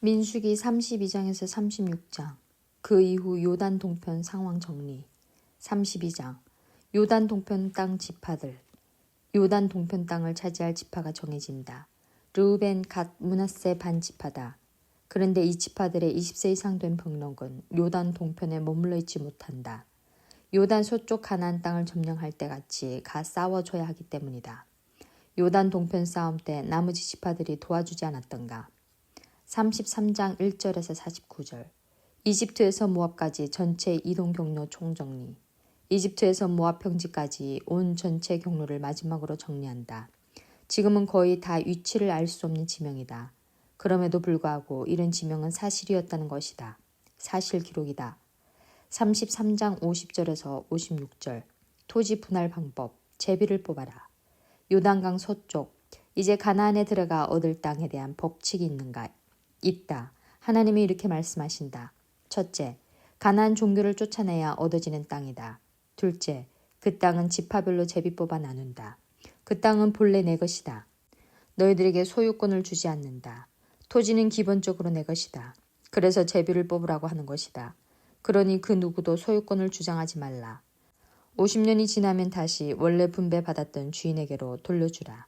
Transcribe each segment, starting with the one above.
민수기 32장에서 36장. 그 이후 요단 동편 상황 정리. 32장. 요단 동편 땅 지파들. 요단 동편 땅을 차지할 지파가 정해진다. 르우벤, 갓, 므낫세 반 지파다. 그런데 이 지파들의 20세 이상 된 병력은 요단 동편에 머물러 있지 못한다. 요단 서쪽 가나안 땅을 점령할 때 같이 가 싸워줘야 하기 때문이다. 요단 동편 싸움 때 나머지 지파들이 도와주지 않았던가. 33장 1절에서 49절. 이집트에서 모압까지 전체 이동 경로 총정리. 이집트에서 모압 평지까지 온 전체 경로를 마지막으로 정리한다. 지금은 거의 다 위치를 알 수 없는 지명이다. 그럼에도 불구하고 이런 지명은 사실이었다는 것이다. 사실 기록이다. 33장 50절에서 56절. 토지 분할 방법. 제비를 뽑아라. 요단강 서쪽. 이제 가나안에 들어가 얻을 땅에 대한 법칙이 있는가? 있다. 하나님이 이렇게 말씀하신다. 첫째, 가나안 종교를 쫓아내야 얻어지는 땅이다. 둘째, 그 땅은 지파별로 제비 뽑아 나눈다. 그 땅은 본래 내 것이다. 너희들에게 소유권을 주지 않는다. 토지는 기본적으로 내 것이다. 그래서 제비를 뽑으라고 하는 것이다. 그러니 그 누구도 소유권을 주장하지 말라. 50년이 지나면 다시 원래 분배받았던 주인에게로 돌려주라.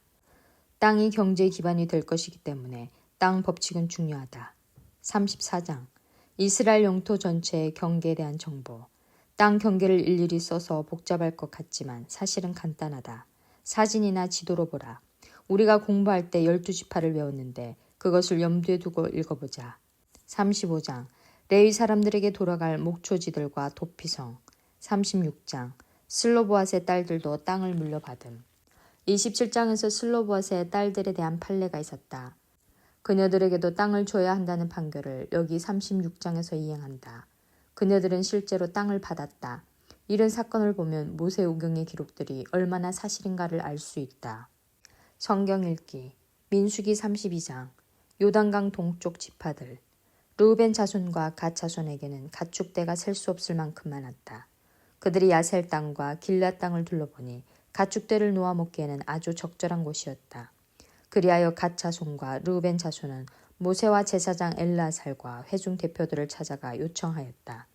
땅이 경제 기반이 될 것이기 때문에 땅 법칙은 중요하다. 34장. 이스라엘 영토 전체의 경계에 대한 정보. 땅 경계를 일일이 써서 복잡할 것 같지만 사실은 간단하다. 사진이나 지도로 보라. 우리가 공부할 때 12지파를 외웠는데 그것을 염두에 두고 읽어보자. 35장. 레위 사람들에게 돌아갈 목초지들과 도피성. 36장. 슬로보앗의 딸들도 땅을 물려받음. 27장에서 슬로보앗의 딸들에 대한 판례가 있었다. 그녀들에게도 땅을 줘야 한다는 판결을 여기 36장에서 이행한다. 그녀들은 실제로 땅을 받았다. 이런 사건을 보면 모세오경의 기록들이 얼마나 사실인가를 알 수 있다. 성경 읽기. 민수기 32장. 요단강 동쪽 지파들. 르우벤 자손과 갓 자손에게는 가축대가 셀 수 없을 만큼 많았다. 그들이 야셀 땅과 길앗 땅을 둘러보니 가축대를 놓아 먹기에는 아주 적절한 곳이었다. 그리하여 갓 자손과 르우벤 자손은 모세와 제사장 엘라살과 회중 대표들을 찾아가 요청하였다.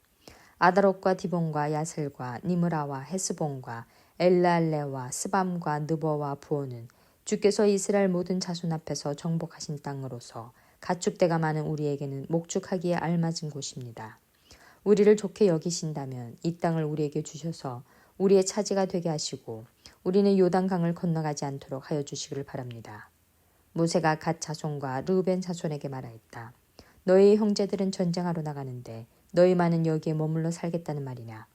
아다롯과 디본과 야셀과 니므라와 헤스본과 엘랄레와 스밤과 느버와 부오는 주께서 이스라엘 모든 자손 앞에서 정복하신 땅으로서 가축대가 많은 우리에게는 목축하기에 알맞은 곳입니다. 우리를 좋게 여기신다면 이 땅을 우리에게 주셔서 우리의 차지가 되게 하시고 우리는 요단강을 건너가지 않도록 하여 주시기를 바랍니다. 모세가 갓 자손과 르우벤 자손에게 말하였다. 너희 형제들은 전쟁하러 나가는데 너희만은 여기에 머물러 살겠다는 말이냐.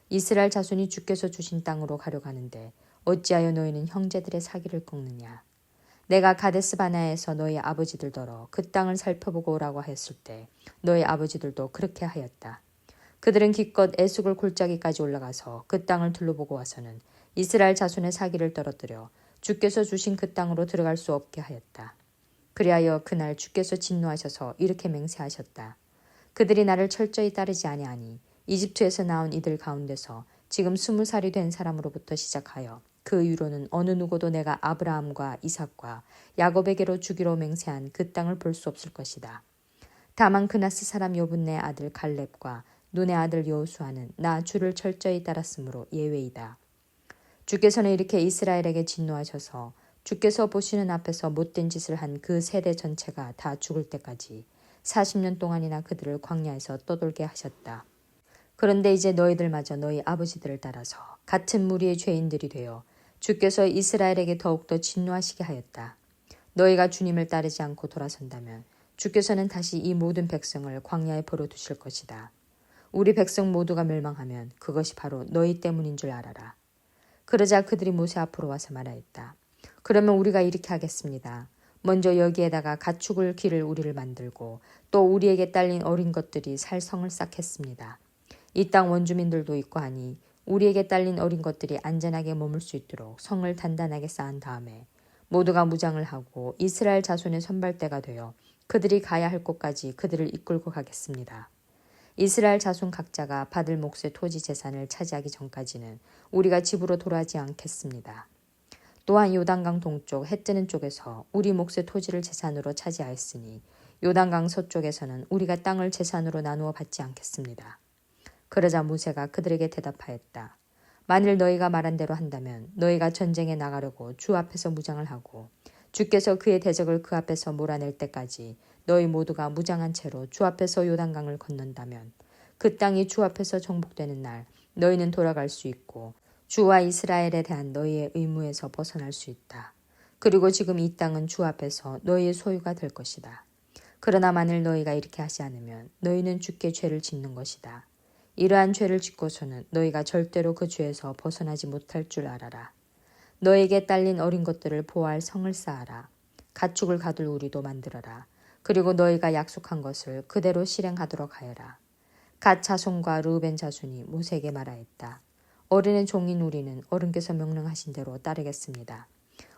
이스라엘 자손이 주께서 주신 땅으로 가려고 하는데 어찌하여 너희는 형제들의 사기를 꺾느냐. 내가 가데스 바나에서 너희 아버지들더러 그 땅을 살펴보고 오라고 하였을 때 너희 아버지들도 그렇게 하였다. 그들은 기껏 에스골 골짜기까지 올라가서 그 땅을 둘러보고 와서는 이스라엘 자손의 사기를 떨어뜨려 주께서 주신 그 땅으로 들어갈 수 없게 하였다. 그리하여 그날 주께서 진노하셔서 이렇게 맹세하셨다. 그들이 나를 철저히 따르지 아니하니 이집트에서 나온 이들 가운데서 지금 20살이 된 사람으로부터 시작하여 그 이후로는 어느 누구도 내가 아브라함과 이삭과 야곱에게로 주기로 맹세한 그 땅을 볼 수 없을 것이다. 다만 그나스 사람 여분네 아들 갈렙과 눈의 아들 여호수아는 나 주를 철저히 따랐으므로 예외이다. 주께서는 이렇게 이스라엘에게 진노하셔서 주께서 보시는 앞에서 못된 짓을 한 그 세대 전체가 다 죽을 때까지 40년 동안이나 그들을 광야에서 떠돌게 하셨다. 그런데 이제 너희들마저 너희 아버지들을 따라서 같은 무리의 죄인들이 되어 주께서 이스라엘에게 더욱더 진노하시게 하였다. 너희가 주님을 따르지 않고 돌아선다면 주께서는 다시 이 모든 백성을 광야에 버려두실 것이다. 우리 백성 모두가 멸망하면 그것이 바로 너희 때문인 줄 알아라. 그러자 그들이 모세 앞으로 와서 말하였다. 그러면 우리가 이렇게 하겠습니다. 먼저 여기에다가 가축을 기를 우리를 만들고 또 우리에게 딸린 어린 것들이 살 성을 쌓겠습니다. 이 땅 원주민들도 있고 하니 우리에게 딸린 어린 것들이 안전하게 머물 수 있도록 성을 단단하게 쌓은 다음에 모두가 무장을 하고 이스라엘 자손의 선발대가 되어 그들이 가야 할 곳까지 그들을 이끌고 가겠습니다. 이스라엘 자손 각자가 받을 몫의 토지 재산을 차지하기 전까지는 우리가 집으로 돌아가지 않겠습니다. 또한 요단강 동쪽 해 뜨는 쪽에서 우리 몫의 토지를 재산으로 차지하였으니 요단강 서쪽에서는 우리가 땅을 재산으로 나누어 받지 않겠습니다. 그러자 모세가 그들에게 대답하였다. 만일 너희가 말한 대로 한다면 너희가 전쟁에 나가려고 주 앞에서 무장을 하고 주께서 그의 대적을 그 앞에서 몰아낼 때까지 너희 모두가 무장한 채로 주 앞에서 요단강을 건넌다면 그 땅이 주 앞에서 정복되는 날 너희는 돌아갈 수 있고 주와 이스라엘에 대한 너희의 의무에서 벗어날 수 있다. 그리고 지금 이 땅은 주 앞에서 너희의 소유가 될 것이다. 그러나 만일 너희가 이렇게 하지 않으면 너희는 주께 죄를 짓는 것이다. 이러한 죄를 짓고서는 너희가 절대로 그 죄에서 벗어나지 못할 줄 알아라. 너에게 딸린 어린 것들을 보호할 성을 쌓아라. 가축을 가둘 우리도 만들어라. 그리고 너희가 약속한 것을 그대로 실행하도록 하여라. 갓 자손과 르우벤 자손이 모세에게 말하였다. 어린의 종인 우리는 어른께서 명령하신 대로 따르겠습니다.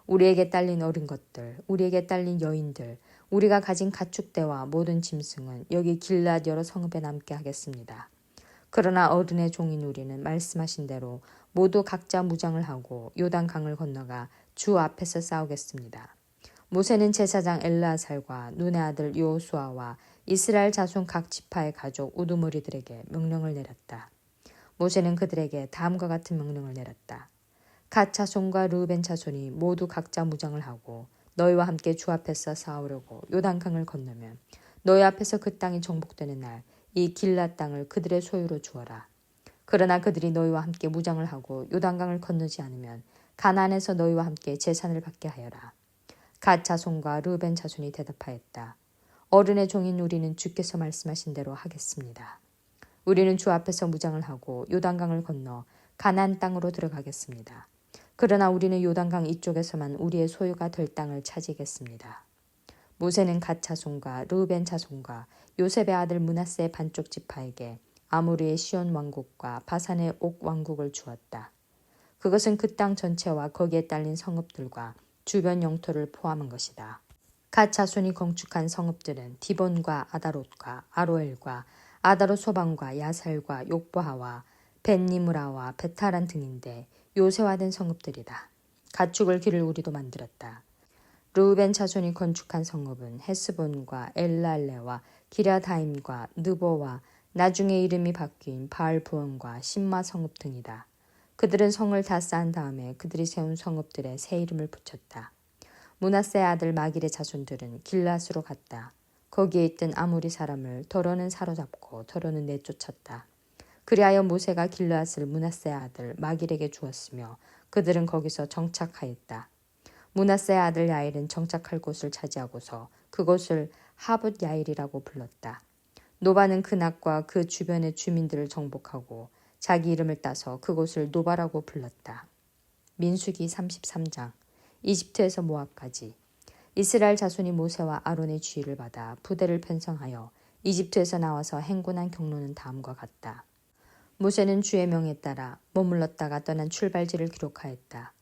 우리에게 딸린 어린 것들, 우리에게 딸린 여인들, 우리가 가진 가축대와 모든 짐승은 여기 길랏 여러 성읍에 남게 하겠습니다. 그러나 어른의 종인 우리는 말씀하신 대로 모두 각자 무장을 하고 요단강을 건너가 주 앞에서 싸우겠습니다. 모세는 제사장 엘르아살과 눈의 아들 여호수아와 이스라엘 자손 각 지파의 가족 우두머리들에게 명령을 내렸다. 모세는 그들에게 다음과 같은 명령을 내렸다. 갓 자손과 르우벤 자손이 모두 각자 무장을 하고 너희와 함께 주 앞에서 싸우려고 요단강을 건너면 너희 앞에서 그 땅이 정복되는 날 이 길랏 땅을 그들의 소유로 주어라. 그러나 그들이 너희와 함께 무장을 하고 요단강을 건너지 않으면 가나안에서 너희와 함께 제산을 받게 하여라. 갓 자손과 르우벤 자손이 대답하였다. 어른의 종인 우리는 주께서 말씀하신 대로 하겠습니다. 우리는 주 앞에서 무장을 하고 요단강을 건너 가나안 땅으로 들어가겠습니다. 그러나 우리는 요단강 이쪽에서만 우리의 소유가 될 땅을 차지하겠습니다. 모세는 갓 자손과 르우벤 자손과 요셉의 아들 므낫세의 반쪽 지파에게 아모리의 시온 왕국과 바산의 옥 왕국을 주었다. 그것은 그 땅 전체와 거기에 딸린 성읍들과 주변 영토를 포함한 것이다. 갓 자손이 건축한 성읍들은 디본과 아다롯과 아로엘과 아다롯 소방과 야살과 욕보하와 벳니므라와 베타란 등인데 요새화된 성읍들이다. 가축을 기를 우리도 만들었다. 르우벤 자손이 건축한 성읍은 헤스본과 엘랄레와 기랴다임과 느보와 나중에 이름이 바뀐 바알부온과 심마 성읍 등이다. 그들은 성을 다 쌓은 다음에 그들이 세운 성읍들에 새 이름을 붙였다. 므낫세의 아들 마길의 자손들은 길랏으로 갔다. 거기에 있던 아모리 사람을 더러는 사로잡고 더러는 내쫓았다. 그리하여 모세가 길랏을 므낫세의 아들 마길에게 주었으며 그들은 거기서 정착하였다. 므낫세의 아들 야일은 정착할 곳을 차지하고서 그곳을 하봇 야일이라고 불렀다. 노바는 그 낙과 그 주변의 주민들을 정복하고 자기 이름을 따서 그곳을 노바라고 불렀다. 민수기 33장. 이집트에서 모압까지. 이스라엘 자손이 모세와 아론의 지휘를 받아 부대를 편성하여 이집트에서 나와서 행군한 경로는 다음과 같다. 모세는 주의 명에 따라 머물렀다가 떠난 출발지를 기록하였다.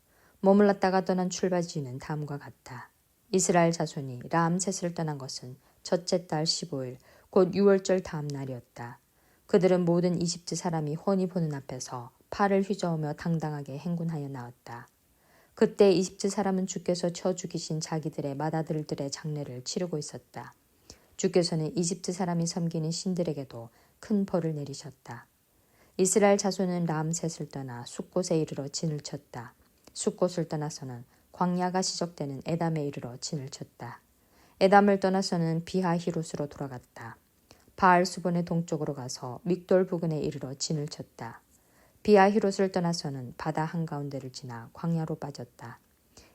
머물렀다가 떠난 출발지는 다음과 같다. 이스라엘 자손이 라암셋을 떠난 것은 첫째 달 15일 곧 6월절 다음 날이었다. 그들은 모든 이집트 사람이 훤히 보는 앞에서 팔을 휘저으며 당당하게 행군하여 나왔다. 그때 이집트 사람은 주께서 쳐 죽이신 자기들의 맏아들들의 장례를 치르고 있었다. 주께서는 이집트 사람이 섬기는 신들에게도 큰 벌을 내리셨다. 이스라엘 자손은 라암셋을 떠나 숫곳에 이르러 진을 쳤다. 숫곳을 떠나서는 광야가 시작되는 에담에 이르러 진을 쳤다. 에담을 떠나서는 비하히롯으로 돌아갔다. 바알수본의 동쪽으로 가서 믹돌 부근에 이르러 진을 쳤다. 비하히롯을 떠나서는 바다 한가운데를 지나 광야로 빠졌다.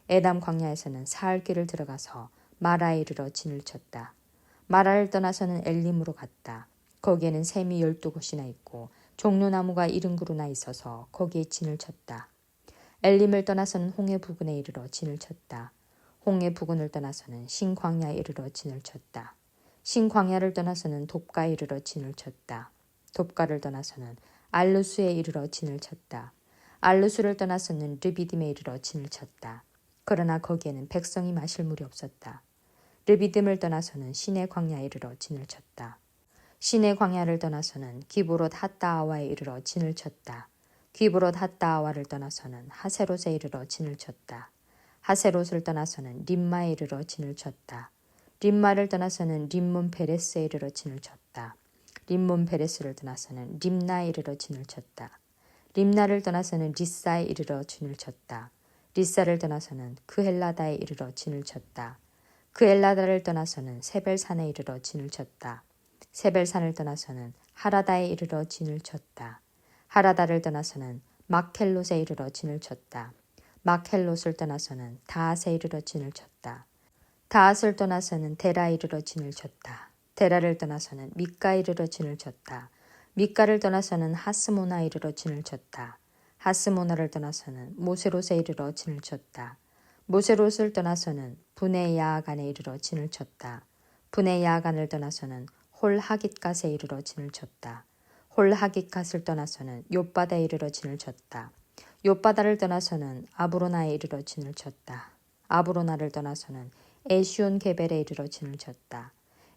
에담 광야에서는 사흘길을 들어가서 마라에 이르러 진을 쳤다. 마라를 떠나서는 엘림으로 갔다. 거기에는 샘이 12곳이나 있고 종려나무가 70그루나 있어서 거기에 진을 쳤다. 엘림을 떠나서는 홍해 부근에 이르러 진을 쳤다. 홍해 부근을 떠나서는 신광야에 이르러 진을 쳤다. 신광야를 떠나서는 돕가에 이르러 진을 쳤다. 돕가를 떠나서는 알루스에 이르러 진을 쳤다. 알루스를 떠나서는 르비딤에 이르러 진을 쳤다. 그러나 거기에는 백성이 마실 물이 없었다. 르비딤을 떠나서는 신의 광야에 이르러 진을 쳤다. 신의 광야를 떠나서는 기브롯 핫다아와에 이르러 진을 쳤다. 기브롯 핫다아와를 떠나서는 하세롯에 이르러 진을 쳤다. 하세롯을 떠나서는 림마에 이르러 진을 쳤다. 림마를 떠나서는 림몬 베레스에 이르러 진을 쳤다. 림몬 베레스를 떠나서는 림나에 이르러 진을 쳤다. 림나를 떠나서는 리사에 이르러 진을 쳤다. 리사를 떠나서는 그헬라다에 이르러 진을 쳤다. 그헬라다를 떠나서는 세벨산에 이르러 진을 쳤다. 세벨산을 떠나서는 하라다에 이르러 진을 쳤다. 하라다를 떠나서는 막헬롯에 이르러 진을 쳤다. 막헬롯을 떠나서는 다앗에 이르러 진을 쳤다. 다앗을 떠나서는 데라에 이르러 진을 쳤다. 데라를 떠나서는 미가에 이르러 진을 쳤다. 미가를 떠나서는 하스모나에 이르러 진을 쳤다. 하스모나를 떠나서는 모세롯에 이르러 진을 쳤다. 모세롯을 떠나서는 분의 야아간에 이르러 진을 쳤다. 분의 야아간을 떠나서는 홀하깃갓에 이르러 진을 쳤다. 홀하깃갓을 떠나서는 욥바다에 이르러 진을 쳤다. 욥바다를 떠나서는 아브로나에 이르러 진을 쳤다. 아브로나를 떠나서는 에시온 게벨에 이르러 진을 쳤다.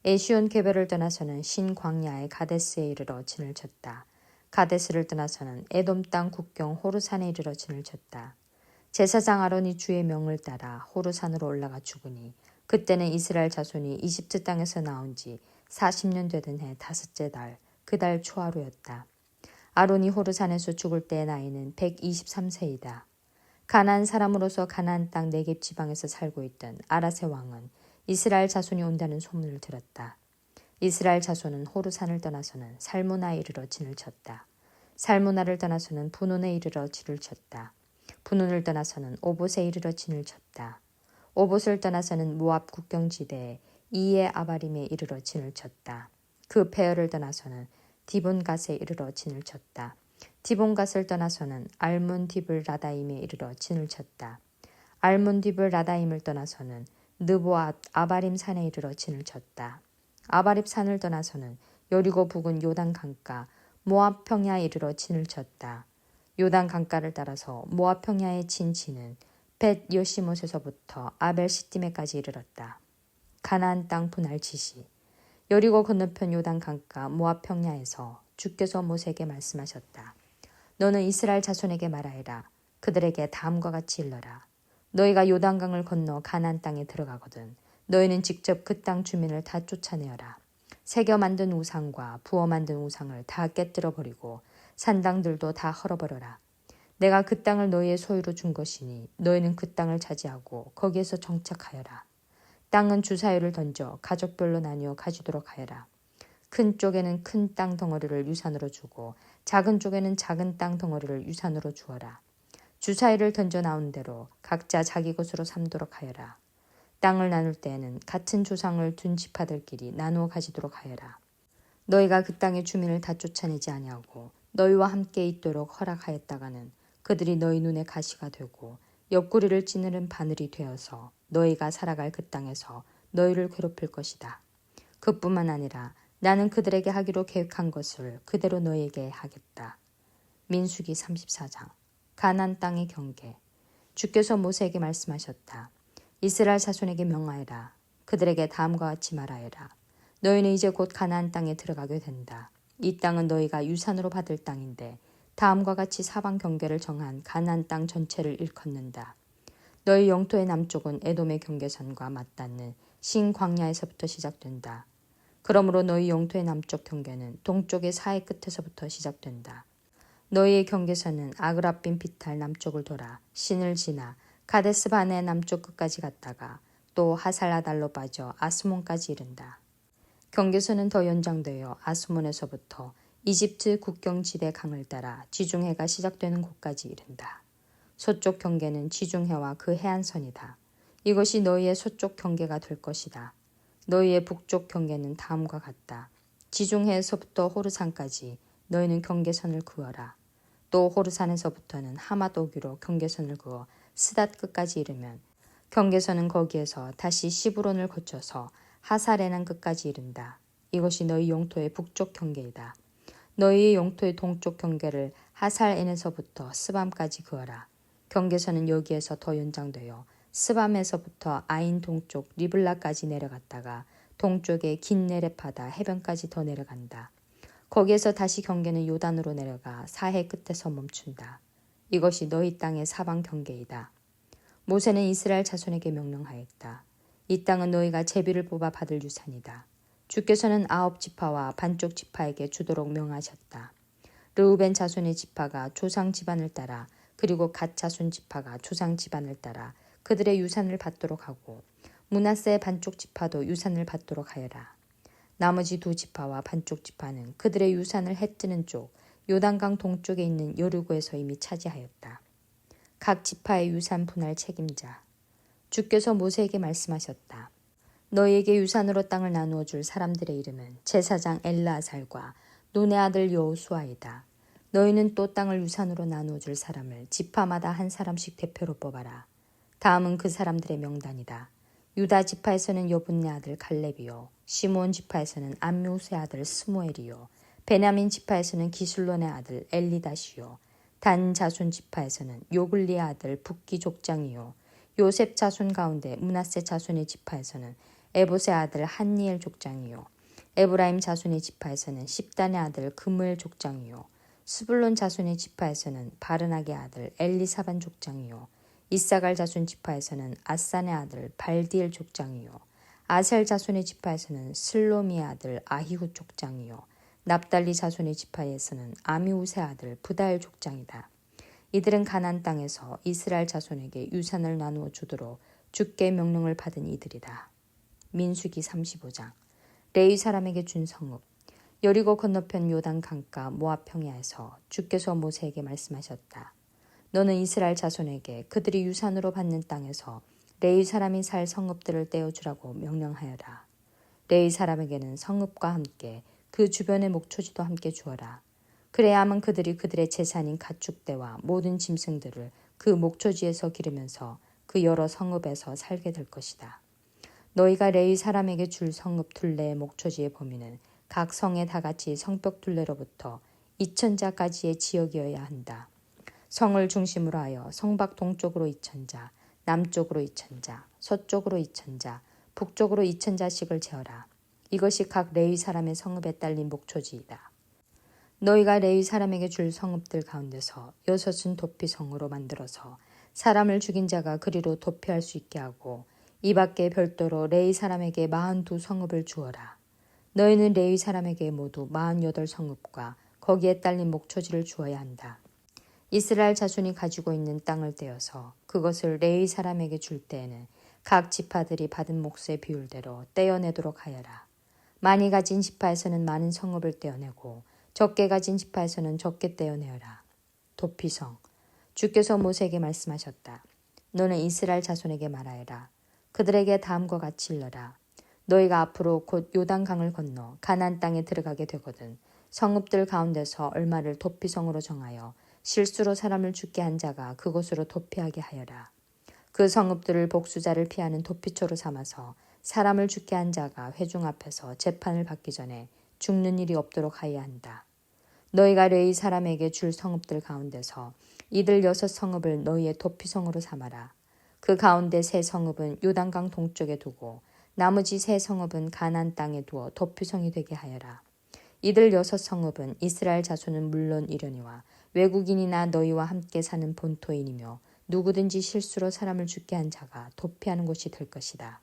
에시온 게벨을 떠나서는 신광야의 가데스에 이르러 진을 쳤다. 가데스를 떠나서는 에돔 땅 국경 호르산에 이르러 진을 쳤다. 제사장 아론이 주의 명을 따라 호르산으로 올라가 죽으니 그때는 이스라엘 자손이 이집트 땅에서 나온 지 40년 되던 해 다섯째 달 그 달 초하루였다. 아론이 호르산에서 죽을 때의 나이는 123세이다. 가나안 사람으로서 가나안 땅 네겝 지방에서 살고 있던 아라세 왕은 이스라엘 자손이 온다는 소문을 들었다. 이스라엘 자손은 호르산을 떠나서는 살무나에 이르러 진을 쳤다. 살무나를 떠나서는 분온에 이르러 진을 쳤다. 분온을 떠나서는 오봇에 이르러 진을 쳤다. 오봇을 떠나서는 모압 국경지대에 이에 아바림에 이르러 진을 쳤다. 그 페어를 떠나서는 디본갓에 이르러 진을 쳤다. 디본갓을 떠나서는 알몬디블 라다임에 이르러 진을 쳤다. 알몬디블 라다임을 떠나서는 느보앗 아바림 산에 이르러 진을 쳤다. 아바림 산을 떠나서는 여리고 부근 요단 강가 모압 평야에 이르러 진을 쳤다. 요단 강가를 따라서 모압 평야의 진치는 벳 여시못에서부터 아벨 시띠메까지 이르렀다. 가나안 땅 분할 지시. 여리고 건너편 요단 강가 모압 평야에서 주께서 모세에게 말씀하셨다. 너는 이스라엘 자손에게 말하여라. 그들에게 다음과 같이 일러라. 너희가 요단강을 건너 가나안 땅에 들어가거든 너희는 직접 그 땅 주민을 다 쫓아내어라. 새겨 만든 우상과 부어 만든 우상을 다 깨뜨려 버리고 산당들도 다 헐어버려라. 내가 그 땅을 너희의 소유로 준 것이니 너희는 그 땅을 차지하고 거기에서 정착하여라. 땅은 주사위를 던져 가족별로 나뉘어 가지도록 하여라. 큰 쪽에는 큰 땅 덩어리를 유산으로 주고 작은 쪽에는 작은 땅 덩어리를 유산으로 주어라. 주사위를 던져 나온 대로 각자 자기 것으로 삼도록 하여라. 땅을 나눌 때에는 같은 조상을 둔 지파들끼리 나누어 가지도록 하여라. 너희가 그 땅의 주민을 다 쫓아내지 아니하고 너희와 함께 있도록 허락하였다가는 그들이 너희 눈에 가시가 되고 옆구리를 찌르는 바늘이 되어서 너희가 살아갈 그 땅에서 너희를 괴롭힐 것이다. 그뿐만 아니라 나는 그들에게 하기로 계획한 것을 그대로 너희에게 하겠다. 민수기 34장. 가나안 땅의 경계. 주께서 모세에게 말씀하셨다. 이스라엘 자손에게 명하여라. 그들에게 다음과 같이 말하여라. 너희는 이제 곧 가나안 땅에 들어가게 된다. 이 땅은 너희가 유산으로 받을 땅인데 다음과 같이 사방 경계를 정한 가나안 땅 전체를 일컫는다. 너희 영토의 남쪽은 에돔의 경계선과 맞닿는 신광야에서부터 시작된다. 그러므로 너희 영토의 남쪽 경계는 동쪽의 사해 끝에서부터 시작된다. 너희의 경계선은 아그라빈 비탈 남쪽을 돌아 신을 지나 가데스 바네 남쪽 끝까지 갔다가 또 하살라달로 빠져 아스몬까지 이른다. 경계선은 더 연장되어 아스몬에서부터 이집트 국경지대 강을 따라 지중해가 시작되는 곳까지 이른다. 서쪽 경계는 지중해와 그 해안선이다. 이것이 너희의 서쪽 경계가 될 것이다. 너희의 북쪽 경계는 다음과 같다. 지중해에서부터 호르산까지 너희는 경계선을 그어라. 또 호르산에서부터는 하맛 오기로 경계선을 그어 스닷 끝까지 이르면 경계선은 거기에서 다시 시브론을 거쳐서 하사레난 끝까지 이른다. 이것이 너희 영토의 북쪽 경계이다. 너희의 영토의 동쪽 경계를 하살엔에서부터 스밤까지 그어라. 경계선은 여기에서 더 연장되어 스밤에서부터 아인 동쪽 리블라까지 내려갔다가 동쪽의 긴 네레파다 해변까지 더 내려간다. 거기에서 다시 경계는 요단으로 내려가 사해 끝에서 멈춘다. 이것이 너희 땅의 사방 경계이다. 모세는 이스라엘 자손에게 명령하였다. 이 땅은 너희가 제비를 뽑아 받을 유산이다. 주께서는 9지파와 반쪽 지파에게 주도록 명하셨다. 르우벤 자손의 지파가 조상 집안을 따라 그리고 갓 자손 지파가 조상 집안을 따라 그들의 유산을 받도록 하고 므낫세의 반쪽 지파도 유산을 받도록 하여라. 나머지 2지파와 반쪽 지파는 그들의 유산을 해뜨는 쪽 요단강 동쪽에 있는 여르고에서 이미 차지하였다. 각 지파의 유산 분할 책임자. 주께서 모세에게 말씀하셨다. 너희에게 유산으로 땅을 나누어 줄 사람들의 이름은 제사장 엘르아살과 눈의 아들 여호수아이다. 너희는 또 땅을 유산으로 나누어 줄 사람을 지파마다 한 사람씩 대표로 뽑아라. 다음은 그 사람들의 명단이다. 유다 지파에서는 여분네 아들 갈렙이요, 시므온 지파에서는 암미우스의 아들 스무엘이요, 베냐민 지파에서는 기술론의 아들 엘리다시요, 단 자손 지파에서는 요글리의 아들 붓기 족장이요, 요셉 자손 가운데 므낫세 자손의 지파에서는 에봇의 아들 한니엘 족장이요, 에브라임 자손의 지파에서는 십단의 아들 그무엘 족장이요, 스불론 자손의 지파에서는 바르낙의 아들 엘리사반 족장이요, 이사갈 자손 지파에서는 아산의 아들 발디엘 족장이요, 아셀 자손의 지파에서는 슬로미의 아들 아히후 족장이요, 납달리 자손의 지파에서는 아미우스의 아들 부다엘 족장이다. 이들은 가나안 땅에서 이스라엘 자손에게 유산을 나누어 주도록 주께 명령을 받은 이들이다. 민수기 35장. 레위 사람에게 준 성읍. 여리고 건너편 요단 강가 모압 평야에서 주께서 모세에게 말씀하셨다. 너는 이스라엘 자손에게 그들이 유산으로 받는 땅에서 레위 사람이 살 성읍들을 떼어주라고 명령하여라. 레위 사람에게는 성읍과 함께 그 주변의 목초지도 함께 주어라. 그래야만 그들이 그들의 재산인 가축대와 모든 짐승들을 그 목초지에서 기르면서 그 여러 성읍에서 살게 될 것이다. 너희가 레위 사람에게 줄 성읍 둘레의 목초지의 범위는 각 성에 다같이 성벽 둘레로부터 2000자까지의 지역이어야 한다. 성을 중심으로 하여 성밖 동쪽으로 2000자, 남쪽으로 2000자, 서쪽으로 2000자, 북쪽으로 2000자씩을 재어라. 이것이 각 레위 사람의 성읍에 딸린 목초지이다. 너희가 레위 사람에게 줄 성읍들 가운데서 6은 도피성으로 만들어서 사람을 죽인 자가 그리로 도피할 수 있게 하고 이 밖에 별도로 레위 사람에게 42성읍을 주어라. 너희는 레위 사람에게 모두 48성읍과 거기에 딸린 목초지를 주어야 한다. 이스라엘 자손이 가지고 있는 땅을 떼어서 그것을 레위 사람에게 줄 때에는 각 지파들이 받은 몫의 비율대로 떼어내도록 하여라. 많이 가진 지파에서는 많은 성읍을 떼어내고 적게 가진 지파에서는 적게 떼어내어라. 도피성. 주께서 모세에게 말씀하셨다. 너는 이스라엘 자손에게 말하여라. 그들에게 다음과 같이 일러라. 너희가 앞으로 곧 요단강을 건너 가나안 땅에 들어가게 되거든 성읍들 가운데서 얼마를 도피성으로 정하여 실수로 사람을 죽게 한 자가 그곳으로 도피하게 하여라. 그 성읍들을 복수자를 피하는 도피처로 삼아서 사람을 죽게 한 자가 회중 앞에서 재판을 받기 전에 죽는 일이 없도록 하여야 한다. 너희가 레위 사람에게 줄 성읍들 가운데서 이들 6성읍을 너희의 도피성으로 삼아라. 그 가운데 3성읍은 요단강 동쪽에 두고 나머지 3성읍은 가나안 땅에 두어 도피성이 되게 하여라. 이들 6성읍은 이스라엘 자손은 물론 이르니와 외국인이나 너희와 함께 사는 본토인이며 누구든지 실수로 사람을 죽게 한 자가 도피하는 곳이 될 것이다.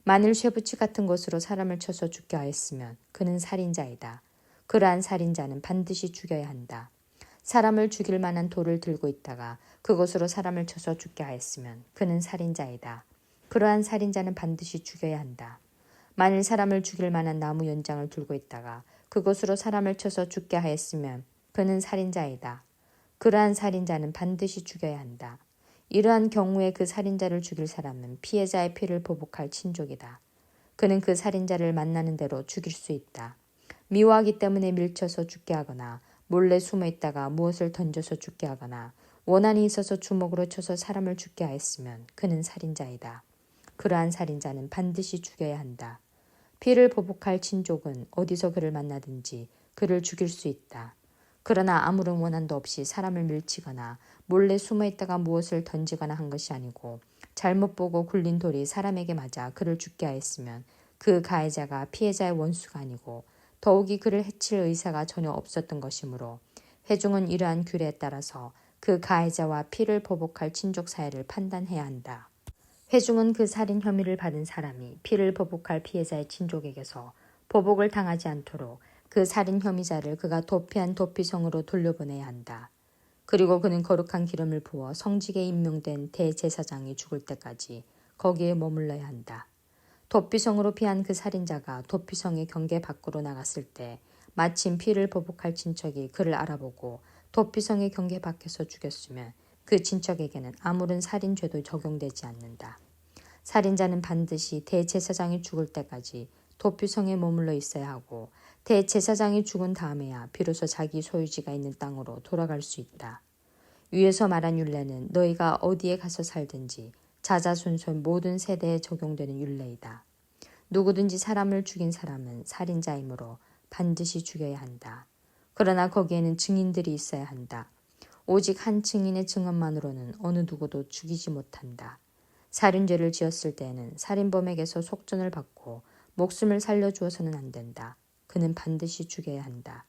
만일 쇠붙이 같은 것으로 사람을 쳐서 죽게 하였으면 그는 살인자이다. 그러한 살인자는 반드시 죽여야 한다. 사람을 죽일 만한 돌을 들고 있다가 그것으로 사람을 쳐서 죽게 하였으면 그는 살인자이다. 그러한 살인자는 반드시 죽여야 한다. 만일 사람을 죽일 만한 나무 연장을 들고 있다가 그것으로 사람을 쳐서 죽게 하였으면 그는 살인자이다. 그러한 살인자는 반드시 죽여야 한다. 이러한 경우에 그 살인자를 죽일 사람은 피해자의 피를 보복할 친족이다. 그는 그 살인자를 만나는 대로 죽일 수 있다. 미워하기 때문에 밀쳐서 죽게 하거나 몰래 숨어 있다가 무엇을 던져서 죽게 하거나 원한이 있어서 주먹으로 쳐서 사람을 죽게 하였으면 그는 살인자이다. 그러한 살인자는 반드시 죽여야 한다. 피를 보복할 친족은 어디서 그를 만나든지 그를 죽일 수 있다. 그러나 아무런 원한도 없이 사람을 밀치거나 몰래 숨어 있다가 무엇을 던지거나 한 것이 아니고 잘못 보고 굴린 돌이 사람에게 맞아 그를 죽게 하였으면 그 가해자가 피해자의 원수가 아니고 더욱이 그를 해칠 의사가 전혀 없었던 것이므로 회중은 이러한 규례에 따라서 그 가해자와 피를 보복할 친족 사이를 판단해야 한다. 회중은 그 살인 혐의를 받은 사람이 피를 보복할 피해자의 친족에게서 보복을 당하지 않도록 그 살인 혐의자를 그가 도피한 도피성으로 돌려보내야 한다. 그리고 그는 거룩한 기름을 부어 성직에 임명된 대제사장이 죽을 때까지 거기에 머물러야 한다. 도피성으로 피한 그 살인자가 도피성의 경계 밖으로 나갔을 때 마침 피를 보복할 친척이 그를 알아보고 도피성의 경계 밖에서 죽였으면 그 친척에게는 아무런 살인죄도 적용되지 않는다. 살인자는 반드시 대제사장이 죽을 때까지 도피성에 머물러 있어야 하고 대제사장이 죽은 다음에야 비로소 자기 소유지가 있는 땅으로 돌아갈 수 있다. 위에서 말한 율례는 너희가 어디에 가서 살든지 자자손손 모든 세대에 적용되는 율례이다. 누구든지 사람을 죽인 사람은 살인자이므로 반드시 죽여야 한다. 그러나 거기에는 증인들이 있어야 한다. 오직 한 증인의 증언만으로는 어느 누구도 죽이지 못한다. 살인죄를 지었을 때에는 살인범에게서 속전을 받고 목숨을 살려주어서는 안 된다. 그는 반드시 죽여야 한다.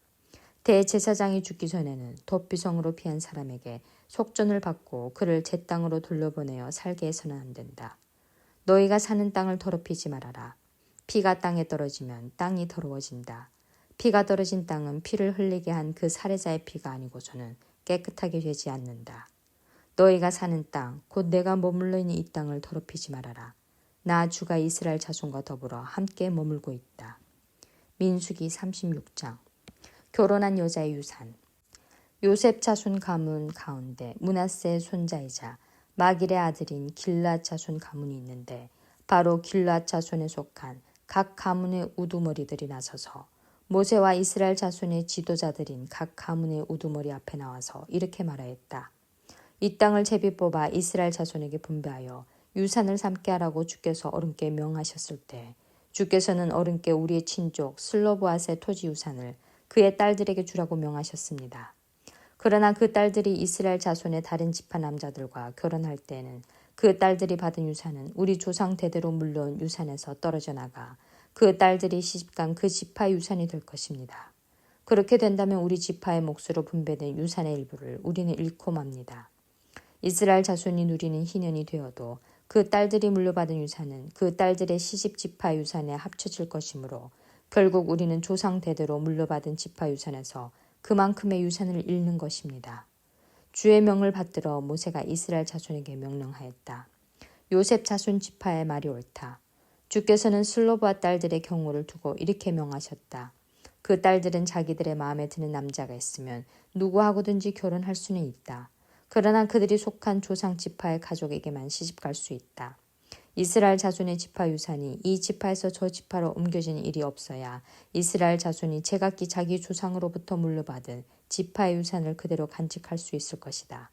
대제사장이 죽기 전에는 도피성으로 피한 사람에게 속전을 받고 그를 제 땅으로 돌려보내어 살게 해서는 안 된다. 너희가 사는 땅을 더럽히지 말아라. 피가 땅에 떨어지면 땅이 더러워진다. 피가 떨어진 땅은 피를 흘리게 한 그 살해자의 피가 아니고서는 깨끗하게 되지 않는다. 너희가 사는 땅, 곧 내가 머물러 있는 이 땅을 더럽히지 말아라. 나 주가 이스라엘 자손과 더불어 함께 머물고 있다. 민수기 36장. 결혼한 여자의 유산. 요셉 자손 가문 가운데 므낫세의 손자이자 마길의 아들인 길앗 자손 가문이 있는데 바로 길앗 자손에 속한 각 가문의 우두머리들이 나서서 모세와 이스라엘 자손의 지도자들인 각 가문의 우두머리 앞에 나와서 이렇게 말하였다. 이 땅을 제비 뽑아 이스라엘 자손에게 분배하여 유산을 삼게 하라고 주께서 어른께 명하셨을 때 주께서는 어른께 우리의 친족 슬로브앗의 토지 유산을 그의 딸들에게 주라고 명하셨습니다. 그러나 그 딸들이 이스라엘 자손의 다른 지파 남자들과 결혼할 때에는 그 딸들이 받은 유산은 우리 조상 대대로 물려온 유산에서 떨어져 나가 그 딸들이 시집간 그 지파 유산이 될 것입니다. 그렇게 된다면 우리 지파의 몫으로 분배된 유산의 일부를 우리는 잃고 맙니다. 이스라엘 자손이 누리는 희년이 되어도 그 딸들이 물려받은 유산은 그 딸들의 시집 지파 유산에 합쳐질 것이므로 결국 우리는 조상 대대로 물려받은 지파 유산에서 그만큼의 유산을 잃는 것입니다. 주의 명을 받들어 모세가 이스라엘 자손에게 명령하였다. 요셉 자손 지파의 말이 옳다. 주께서는 슬로브앗 딸들의 경우를 두고 이렇게 명하셨다. 그 딸들은 자기들의 마음에 드는 남자가 있으면 누구하고든지 결혼할 수는 있다. 그러나 그들이 속한 조상 지파의 가족에게만 시집갈 수 있다. 이스라엘 자손의 지파 유산이 이 지파에서 저 지파로 옮겨지는 일이 없어야 이스라엘 자손이 제각기 자기 조상으로부터 물려받은 지파의 유산을 그대로 간직할 수 있을 것이다.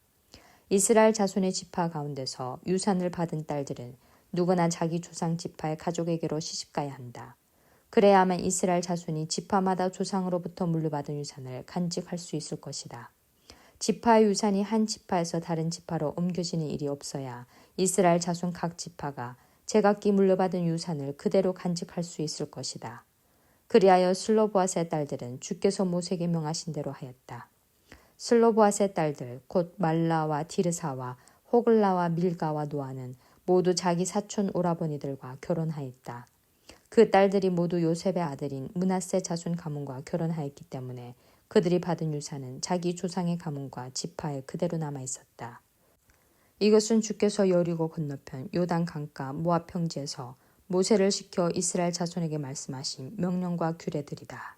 이스라엘 자손의 지파 가운데서 유산을 받은 딸들은 누구나 자기 조상 지파의 가족에게로 시집가야 한다. 그래야만 이스라엘 자손이 지파마다 조상으로부터 물려받은 유산을 간직할 수 있을 것이다. 지파의 유산이 한 지파에서 다른 지파로 옮겨지는 일이 없어야 이스라엘 자손 각 지파가 제각기 물려받은 유산을 그대로 간직할 수 있을 것이다. 그리하여 슬로브앗의 딸들은 주께서 모세에게 명하신 대로 하였다. 슬로브앗의 딸들 곧 말라와 디르사와 호글라와 밀가와 노아는 모두 자기 사촌 오라버니들과 결혼하였다. 그 딸들이 모두 요셉의 아들인 므낫세 자손 가문과 결혼하였기 때문에 그들이 받은 유산은 자기 조상의 가문과 지파에 그대로 남아 있었다. 이것은 주께서 여리고 건너편 요단 강가 모압 평지에서 모세를 시켜 이스라엘 자손에게 말씀하신 명령과 규례들이다.